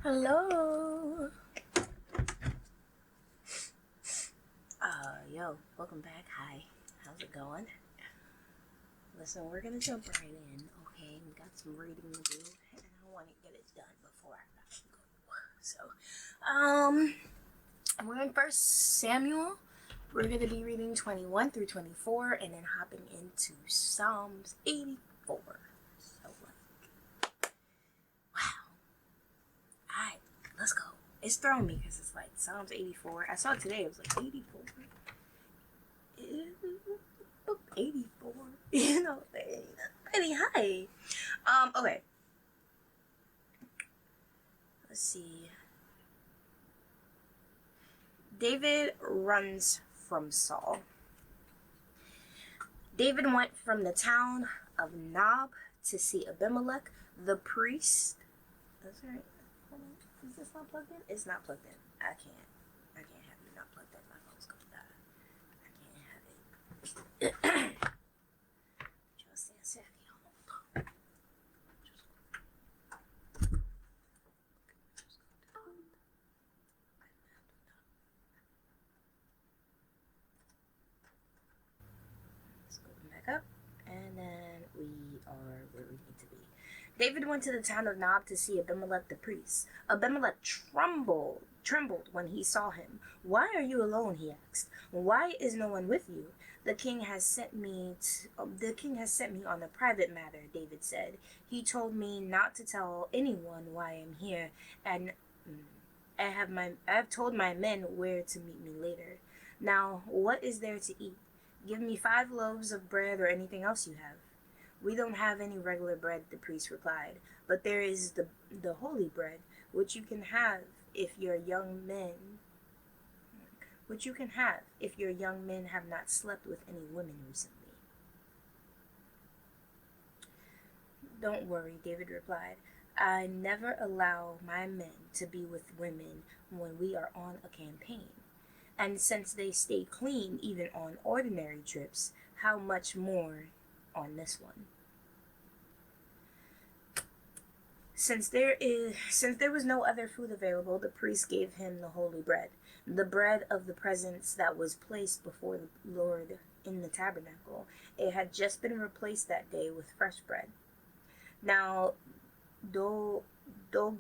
Hello. Yo, welcome back. Hi. How's it going? Listen, we're gonna jump right in. Okay, we got some reading to do, and I want to get it done before I go. So, we're in First Samuel. We're gonna be reading 21 through 24, and then hopping into Psalms 84. So, wow. Alright, let's go. It's throwing me because it's like Psalms 84. I saw it today. It was like 84. 84. You know, pretty high. Okay. Let's see. David runs from Saul. David went from the town of Nob to see Abimelech, the priest. That's right. Is this not plugged in? It's not plugged in. I can't have you not plugged in. My phone's gonna die. I can't have it. Just a second. Let's open back up, and then we are where we need to be. David went to the town of Nob to see Abimelech the priest. Abimelech trembled when he saw him. "Why are you alone?" he asked. "Why is no one with you?" The king has sent me on a private matter," David said. "He told me not to tell anyone why I'm here, and I have told my men where to meet me later. Now, what is there to eat? Give me 5 loaves of bread or anything else you have." "We don't have any regular bread," the priest replied, "but there is the holy bread, which you can have if your young men have not slept with any women recently." "Don't worry," David replied. "I never allow my men to be with women when we are on a campaign. And since they stay clean even on ordinary trips, how much more on this one?" Since there was no other food available, the priest gave him the holy bread, the bread of the presence that was placed before the Lord in the tabernacle. It had just been replaced that day with fresh bread. Now, Doeg, the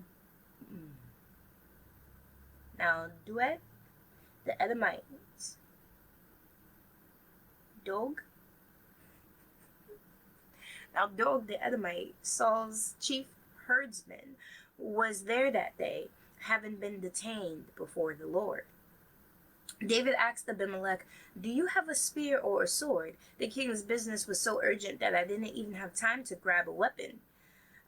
Edomites, Doeg the Edomite, Saul's chief herdsman, was there that day, having been detained before the Lord. David asked Abimelech, "Do you have a spear or a sword?" The king's business was so urgent that I didn't even have time to grab a weapon.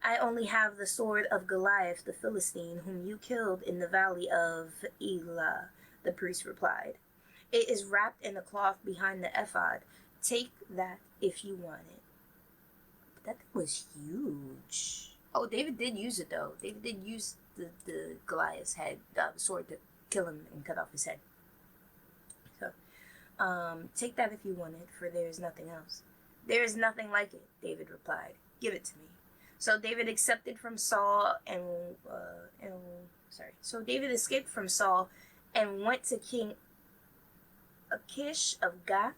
"I only have the sword of Goliath the Philistine, whom you killed in the valley of Elah," the priest replied. "It is wrapped in a cloth behind the ephod. Take that if you want it." But that thing was huge. Oh, David did use it though. David did use the Goliath's head, sword to kill him and cut off his head. So, "Take that if you want it, for there is nothing else." "There is nothing like it," David replied. "Give it to me." So David accepted from Saul So David escaped from Saul and went to King Achish of Gath,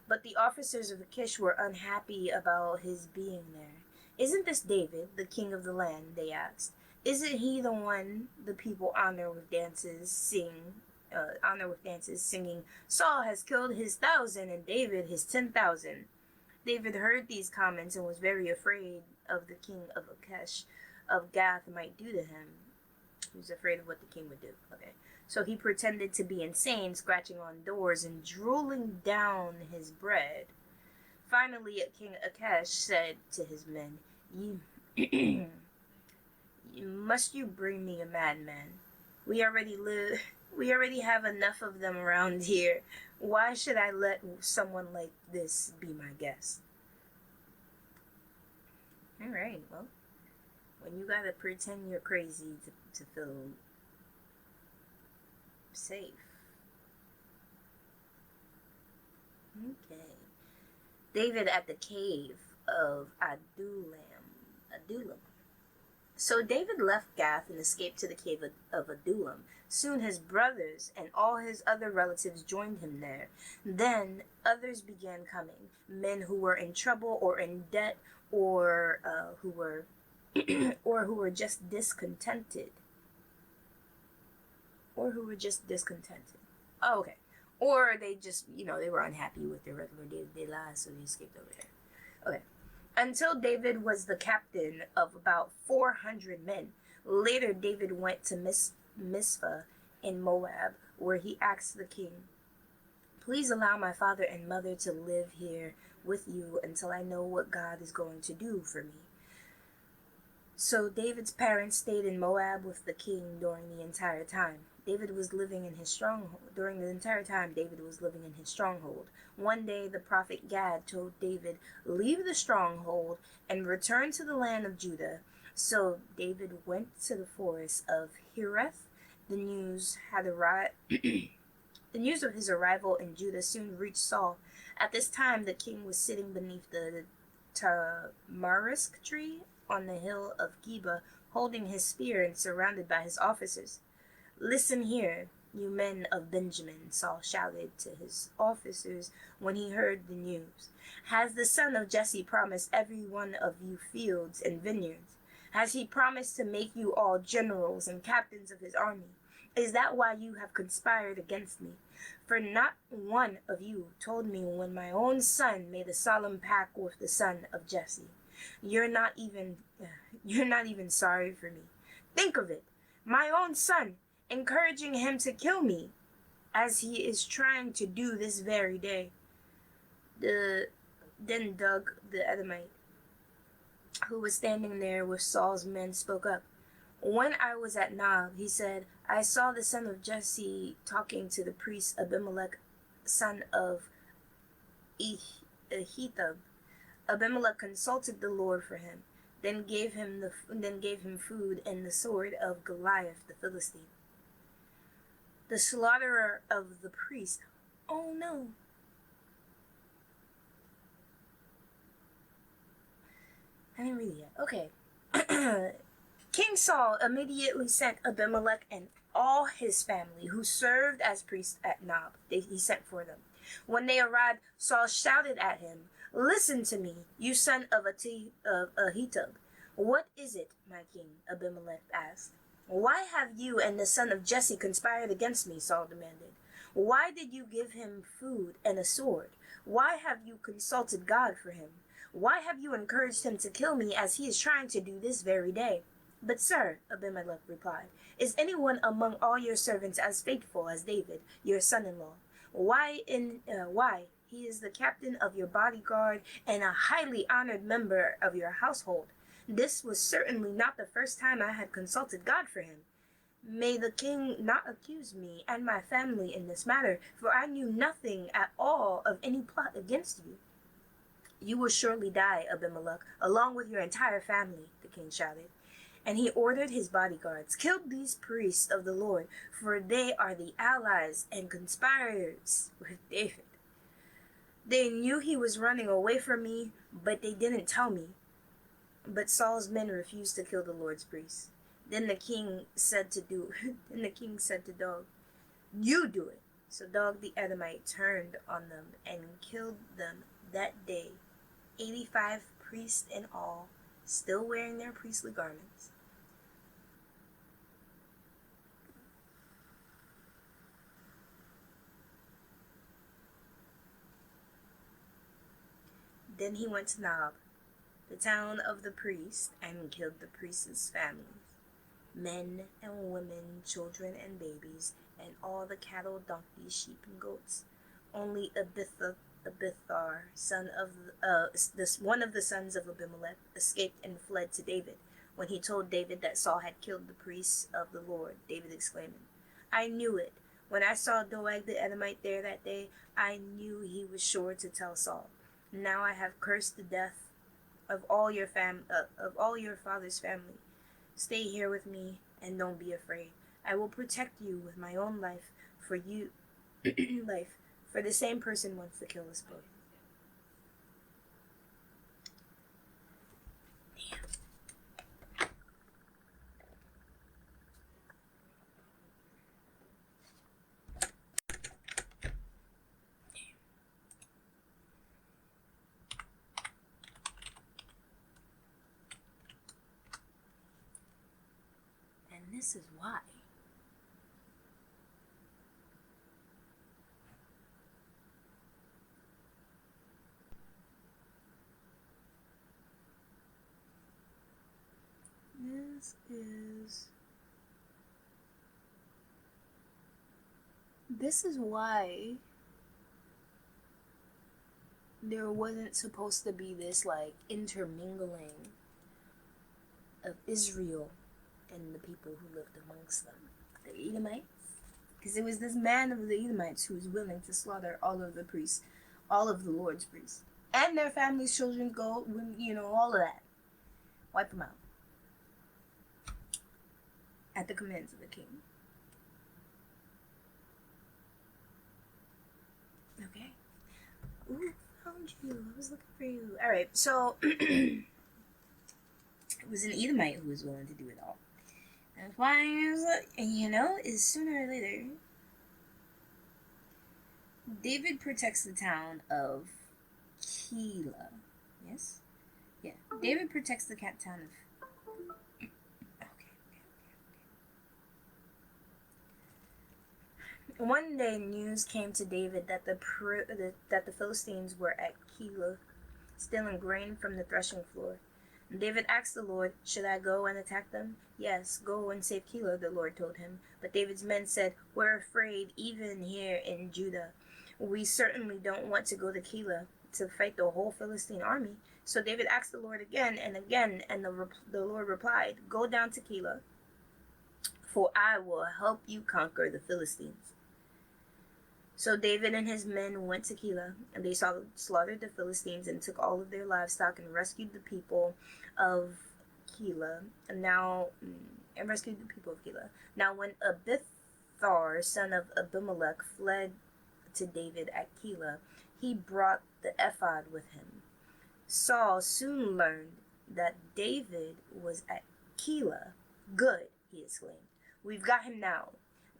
but the officers of Achish were unhappy about his being there. "Isn't this David, the king of the land?" they asked. "Isn't he the one the people honor with dances, singing, 'Saul has killed his 1,000 and David his 10,000'?" David heard these comments and was very afraid of the king of Achish of Gath might do to him. He was afraid of what the king would do. Okay. So he pretended to be insane, scratching on doors and drooling down his bread. Finally, King Achish said to his men, Must you bring me a madman? We already have enough of them around here. Why should I let someone like this be my guest?" Alright, well, when you gotta pretend you're crazy to feel safe. Okay. David at the cave of Adullam. So David left Gath and escaped to the cave of Adullam. Soon his brothers and all his other relatives joined him there. Then others began coming, men who were in trouble or in debt, or who were or who were just discontented. Or who were just discontented. Oh, okay. Or they just, they were unhappy with their regular day-to-day lives, so they escaped over there. Okay. Until David was the captain of about 400 men. Later, David went to Mizpah in Moab, where he asked the king, "Please allow my father and mother to live here with you until I know what God is going to do for me." So David's parents stayed in Moab with the king during the entire time. David was living in his stronghold. During the entire time, David was living in his stronghold. One day, the prophet Gad told David, "Leave the stronghold and return to the land of Judah." So David went to the forest of Hereth. The news had arrived. The news of his arrival in Judah soon reached Saul. At this time, the king was sitting beneath the tamarisk tree on the hill of Geba, holding his spear and surrounded by his officers. "Listen here, you men of Benjamin," Saul shouted to his officers when he heard the news. "Has the son of Jesse promised every one of you fields and vineyards? Has he promised to make you all generals and captains of his army? Is that why you have conspired against me? For not one of you told me when my own son made a solemn pact with the son of Jesse. You're not even sorry for me. Think of it. My own son, encouraging him to kill me, as he is trying to do this very day." Then Doeg the Edomite, who was standing there with Saul's men, spoke up. "When I was at Nob," he said, "I saw the son of Jesse talking to the priest Abimelech, son of Ahitub. Abimelech consulted the Lord for him, then gave him food and the sword of Goliath the Philistine, the slaughterer of the priest." Oh no. I didn't read it yet. Okay. King Saul immediately sent Abimelech and all his family, who served as priests at Nob. He sent for them. When they arrived, Saul shouted at him, "Listen to me, you son of Ahitub." "What is it, my king?" Abimelech asked. "Why have you and the son of Jesse conspired against me?" Saul demanded. "Why did you give him food and a sword? Why have you consulted God for him? Why have you encouraged him to kill me as he is trying to do this very day?" "But sir," Abimelech replied, "is anyone among all your servants as faithful as David, your son-in-law? Why, he is the captain of your bodyguard and a highly honored member of your household. This was certainly not the first time I had consulted God for him. May the king not accuse me and my family in this matter, for I knew nothing at all of any plot against you." "You will surely die, Abimelech, along with your entire family," the king shouted. And he ordered his bodyguards, "Kill these priests of the Lord, for they are the allies and conspirators with David. They knew he was running away from me, but they didn't tell me." But Saul's men refused to kill the Lord's priests. Then the king said to Doeg, "You do it." So Doeg the Edomite turned on them and killed them that day, 85 priests in all, still wearing their priestly garments. Then he went to Nob, the town of the priest, and killed the priests' families, men and women, children and babies, and all the cattle, donkeys, sheep, and goats. Only Abithar, one of the sons of Abimelech, escaped and fled to David. When he told David that Saul had killed the priests of the Lord, David exclaimed, "I knew it. When I saw Doeg the Edomite there that day, I knew he was sure to tell Saul. Now I have cursed the death of all your father's family. Stay here with me and don't be afraid. I will protect you with my own life, for the same person wants to kill us both." this is why. This is why there wasn't supposed to be this like intermingling of Israel and the people who lived amongst them, the Edomites. Because it was this man of the Edomites who was willing to slaughter all of the priests, all of the Lord's priests, and their families, children, gold, all of that. Wipe them out at the commands of the king. Okay. Ooh, found you. I was looking for you. All right. So it was an Edomite who was willing to do it all. And why is sooner or later, David protects the town of Keilah. Yes? Yeah. David protects the town of... One day, news came to David that the Philistines were at Keilah, stealing grain from the threshing floor. And David asked the Lord, "Should I go and attack them?" "Yes, go and save Keilah," the Lord told him. But David's men said, "We're afraid, even here in Judah. We certainly don't want to go to Keilah to fight the whole Philistine army." So David asked the Lord again and again, and the Lord replied, "Go down to Keilah, for I will help you conquer the Philistines." So David and his men went to Keilah, and they slaughtered the Philistines and took all of their livestock and rescued the people of Keilah. Now, when Abithar, son of Abimelech, fled to David at Keilah, he brought the ephod with him. Saul soon learned that David was at Keilah. "Good," he exclaimed. "We've got him now.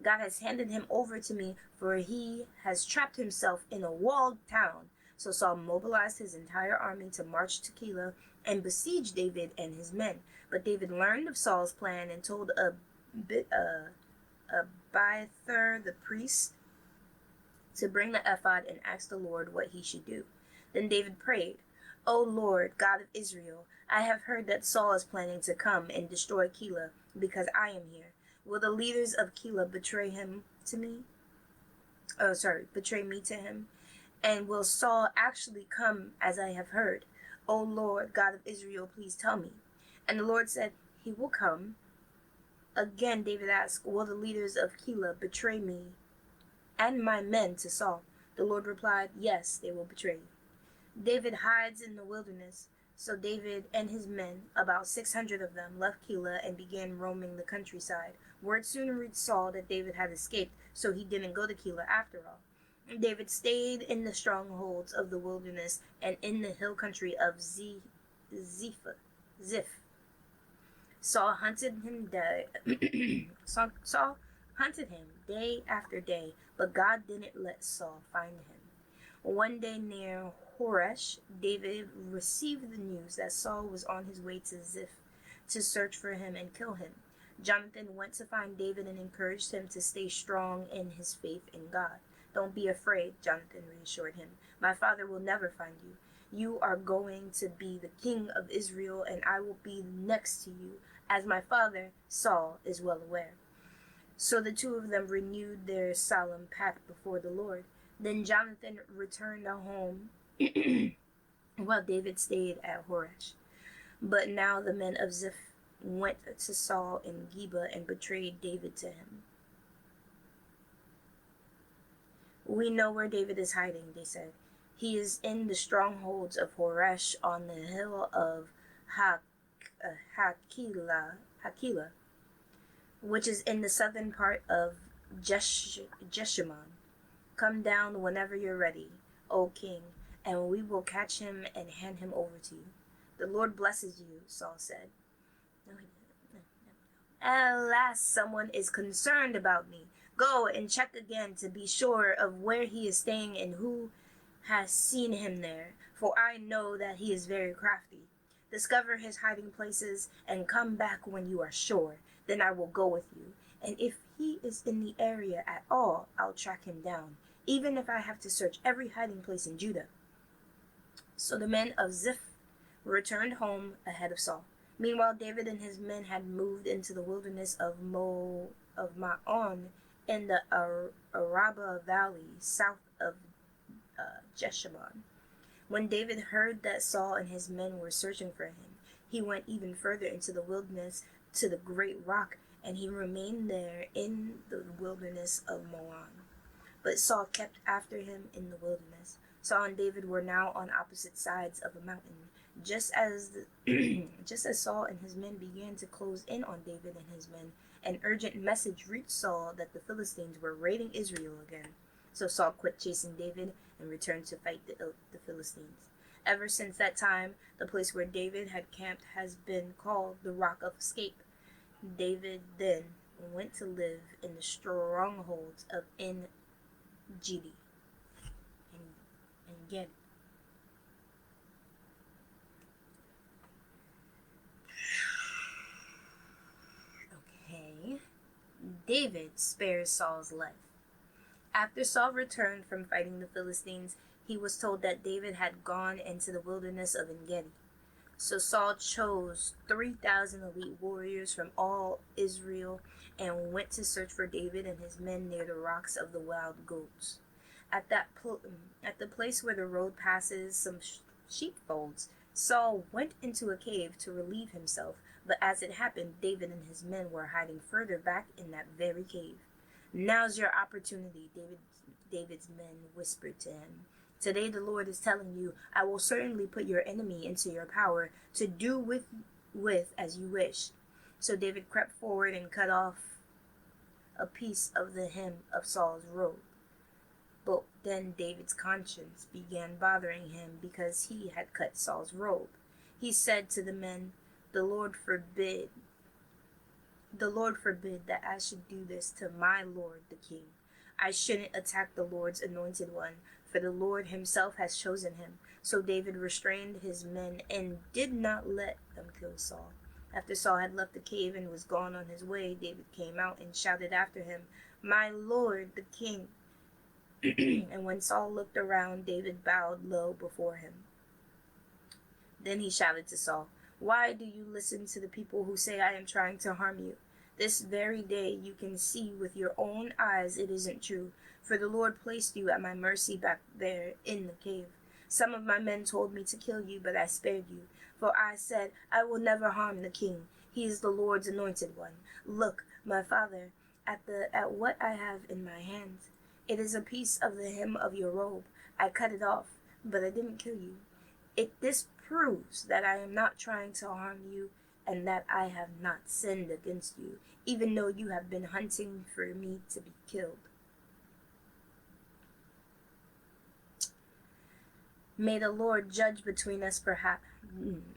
God has handed him over to me, for he has trapped himself in a walled town." So Saul mobilized his entire army to march to Keilah and besiege David and his men. But David learned of Saul's plan and told Abiathar the priest to bring the ephod and ask the Lord what he should do. Then David prayed, "O Lord, God of Israel, I have heard that Saul is planning to come and destroy Keilah because I am here. Will the leaders of Keilah betray me to him? And will Saul actually come as I have heard? O Lord, God of Israel, please tell me." And the Lord said, "He will come." Again David asked, "Will the leaders of Keilah betray me and my men to Saul?" The Lord replied, "Yes, they will betray you." David hides in the wilderness. So David and his men, about 600 of them, left Keilah and began roaming the countryside. Word soon reached Saul that David had escaped, so he didn't go to Keilah after all. David stayed in the strongholds of the wilderness and in the hill country of Ziph. Saul hunted him day after day, but God didn't let Saul find him. One day near Horesh, David received the news that Saul was on his way to Ziph to search for him and kill him. Jonathan went to find David and encouraged him to stay strong in his faith in God. "Don't be afraid," Jonathan reassured him. "My father will never find you. You are going to be the king of Israel, and I will be next to you, as my father, Saul, is well aware." So the two of them renewed their solemn pact before the Lord. Then Jonathan returned home while David stayed at Horesh. But now the men of Ziph went to Saul in Geba and betrayed David to him. "We know where David is hiding," they said. "He is in the strongholds of Horesh on the hill of Hakilah, which is in the southern part of Jeshimon. Come down whenever you're ready, O king, and we will catch him and hand him over to you." "The Lord blesses you," Saul said. "At last someone is concerned about me. Go and check again to be sure of where he is staying and who has seen him there, for I know that he is very crafty. Discover his hiding places and come back when you are sure. then I will go with you. And if he is in the area at all, I'll track him down, even if I have to search every hiding place in Judah." So the men of Ziph returned home ahead of Saul. Meanwhile, David and his men had moved into the wilderness of Maon in the Araba Valley, south of Jeshimon. When David heard that Saul and his men were searching for him, he went even further into the wilderness to the great rock, and he remained there in the wilderness of Maon. But Saul kept after him in the wilderness. Saul and David were now on opposite sides of a mountain. Just as Saul and his men began to close in on David and his men, an urgent message reached Saul that the Philistines were raiding Israel again. So Saul quit chasing David and returned to fight the Philistines. Ever since that time, the place where David had camped has been called the Rock of Escape. David then went to live in the strongholds of En-Gedi and Gedi. Okay. David spares Saul's life. After Saul returned from fighting the Philistines, he was told that David had gone into the wilderness of En-Gedi. So Saul chose 3,000 elite warriors from all Israel and went to search for David and his men near the rocks of the wild goats. At the place where the road passes some sheepfolds, Saul went into a cave to relieve himself, but as it happened, David and his men were hiding further back in that very cave. "Now's your opportunity," David's men whispered to him. "Today the Lord is telling you, I will certainly put your enemy into your power to do with as you wish." So David crept forward and cut off a piece of the hem of Saul's robe. But then David's conscience began bothering him because he had cut Saul's robe. He said to the men, The Lord forbid that I should do this to my lord the king. I shouldn't attack the Lord's anointed one, for the Lord himself has chosen him." So David restrained his men and did not let them kill Saul. After Saul had left the cave and was gone on his way, David came out and shouted after him, "My lord the king." And when Saul looked around, David bowed low before him. Then he shouted to Saul, "Why do you listen to the people who say I am trying to harm you? This very day you can see with your own eyes it isn't true, for the Lord placed you at my mercy back there in the cave. Some of my men told me to kill you, but I spared you, for I said, I will never harm the king. He is the Lord's anointed one. Look, my father, at what I have in my hands. It is a piece of the hem of your robe. I cut it off, but I didn't kill you. This proves that I am not trying to harm you and that I have not sinned against you, even though you have been hunting for me to be killed. May the Lord judge between us,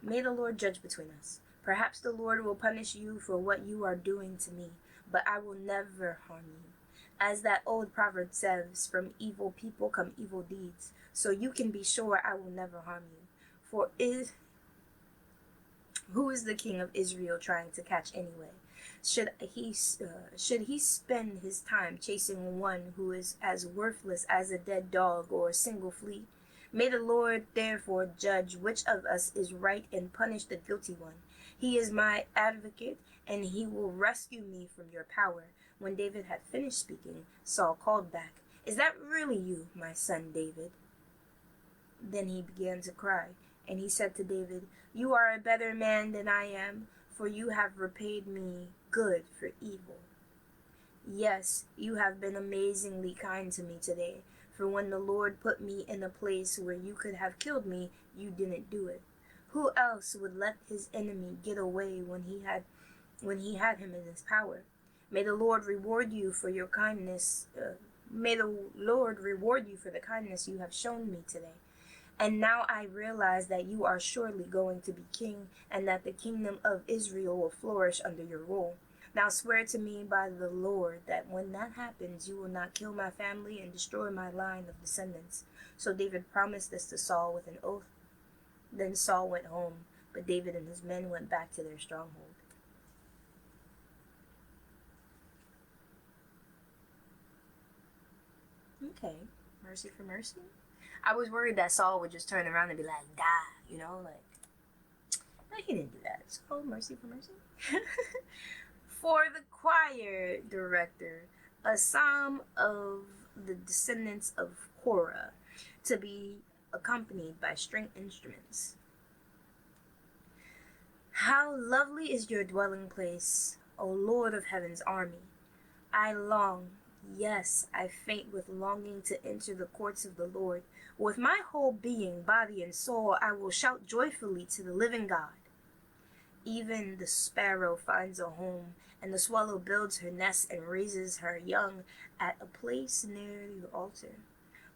May the Lord judge between us. Perhaps the Lord will punish you for what you are doing to me, but I will never harm you. As that old proverb says, from evil people come evil deeds, so you can be sure I will never harm you. For who is the king of Israel trying to catch anyway? Should he spend his time chasing one who is as worthless as a dead dog or a single flea? May the Lord therefore judge which of us is right and punish the guilty one. He is my advocate, and he will rescue me from your power." When David had finished speaking, Saul called back, "Is that really you, my son David?" Then he began to cry, and he said to David, "You are a better man than I am, for you have repaid me good for evil. Yes, you have been amazingly kind to me today, for when the Lord put me in a place where you could have killed me, you didn't do it. Who else would let his enemy get away when he had him in his power? May the Lord reward you for your kindness. May the Lord reward you for the kindness you have shown me today. And now I realize that you are surely going to be king, and that the kingdom of Israel will flourish under your rule. Now swear to me by the Lord that when that happens, you will not kill my family and destroy my line of descendants." So David promised this to Saul with an oath. Then Saul went home, but David and his men went back to their stronghold. Okay, mercy for mercy. I was worried that Saul would just turn around and be like, die, like. No, he didn't do that. So, mercy for mercy. For the choir director, a psalm of the descendants of Korah to be accompanied by string instruments. How lovely is your dwelling place, O Lord of heaven's army. I long, yes, I faint with longing to enter the courts of the Lord. With my whole being, body, and soul, I will shout joyfully to the living God. Even the sparrow finds a home, and the swallow builds her nest and raises her young at a place near your altar.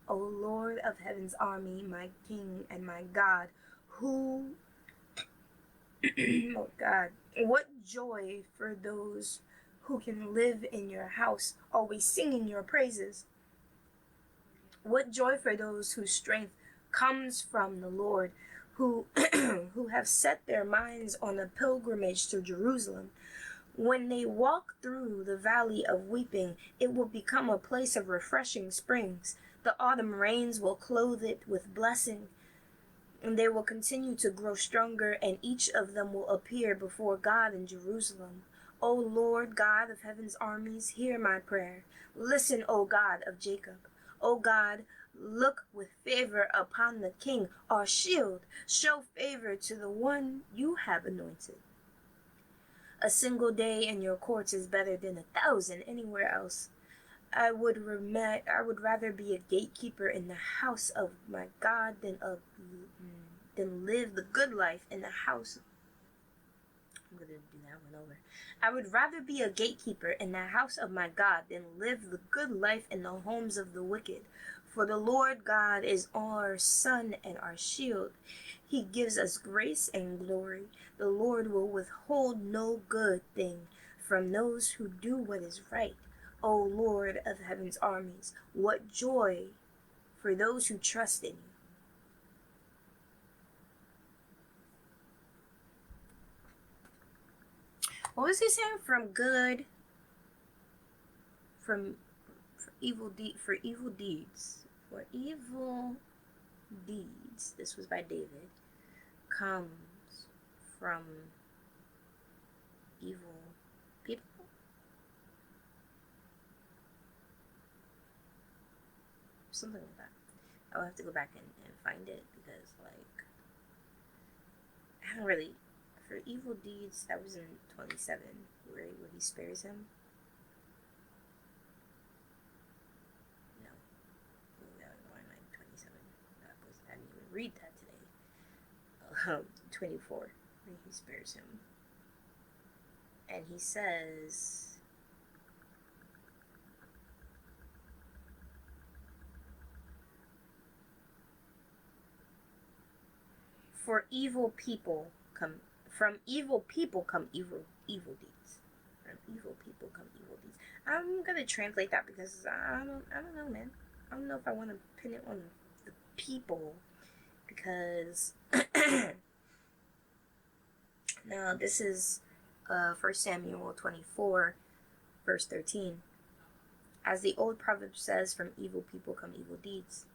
O Lord of heaven's army, my King and my God, who, oh God, what joy for those who can live in your house, always singing your praises. What joy for those whose strength comes from the Lord, who who have set their minds on a pilgrimage to Jerusalem. When they walk through the valley of weeping, it will become a place of refreshing springs. The autumn rains will clothe it with blessing, and they will continue to grow stronger, and each of them will appear before God in Jerusalem. O Lord God of heaven's armies, hear my prayer. Listen, O God of Jacob. O God, look with favor upon the King, our shield. Show favor to the one you have anointed. A single day in your courts is better than 1,000 anywhere else. I would rather be a gatekeeper in the house of my God than live the good life in the house. I'm gonna do that one over. I would rather be a gatekeeper in the house of my God than live the good life in the homes of the wicked. For the Lord God is our sun and our shield. He gives us grace and glory. The Lord will withhold no good thing from those who do what is right. O Lord of heaven's armies, what joy for those who trust in you. What was he saying? For evil deeds. For evil deeds. This was by David. Comes from evil people. Something like that. I'll have to go back and find it because, like, I haven't really. For evil deeds, that was in 27, where he spares him. No, that was line 27. I didn't even read that today. 24, where he spares him, and he says. For evil people come From evil people come evil deeds. From evil people come evil deeds. I'm gonna translate that because I don't know, man. I don't know if I want to pin it on the people because now this is 1 Samuel 24, verse 13. As the old proverb says, from evil people come evil deeds.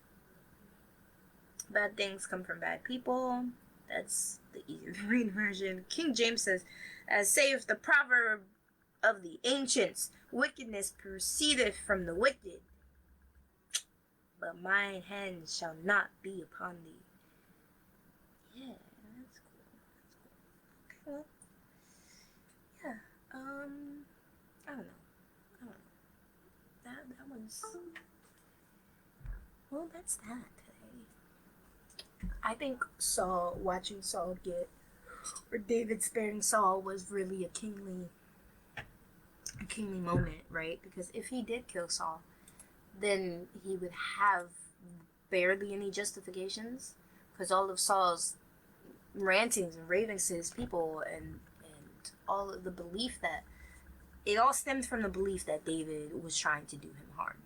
Bad things come from bad people. That's the easier to read version. King James says, as saith the proverb of the ancients, wickedness proceedeth from the wicked, but mine hand shall not be upon thee. Yeah, that's cool. Okay, well, yeah. I don't know. That one's. Well, that's that. I think watching Saul or David sparing Saul was really a kingly moment, right? Because if he did kill Saul, then he would have barely any justifications, because all of Saul's rantings and ravings to his people and all of the belief that it all stemmed from the belief that David was trying to do him harm.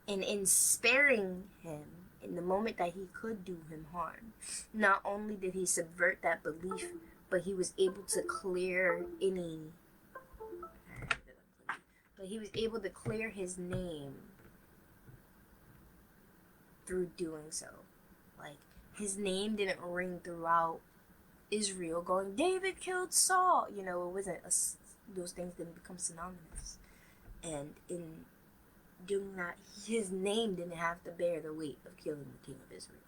And in sparing him, in the moment that he could do him harm, not only did he subvert that belief, but he was able to clear his name through doing so. Like, his name didn't ring throughout Israel going, David killed Saul. You know, it wasn't, those things didn't become synonymous. And in doing that, his name didn't have to bear the weight of killing the king of Israel.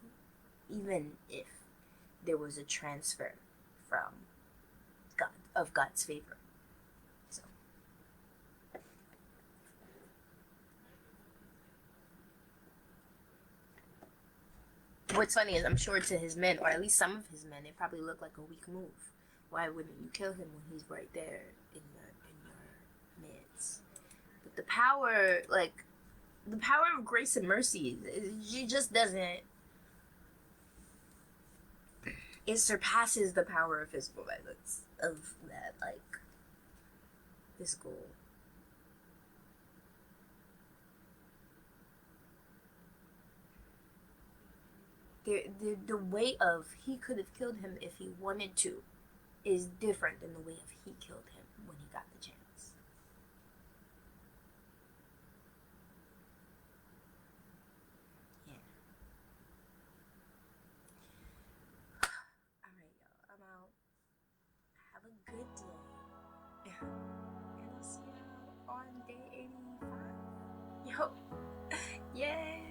Even if there was a transfer from God, of God's favor. So. What's funny is I'm sure to his men, or at least some of his men, it probably looked like a weak move. Why wouldn't you kill him when he's right there in your midst? But the power, like, the power of grace and mercy, it just doesn't, it surpasses the power of physical violence, of that, like, physical. The way of he could have killed him if he wanted to is different than the way of he killed him when he got the chance. Yeah. Alright, y'all. I'm out. Have a good day. And I'll see you on day 85. Yo. Yay.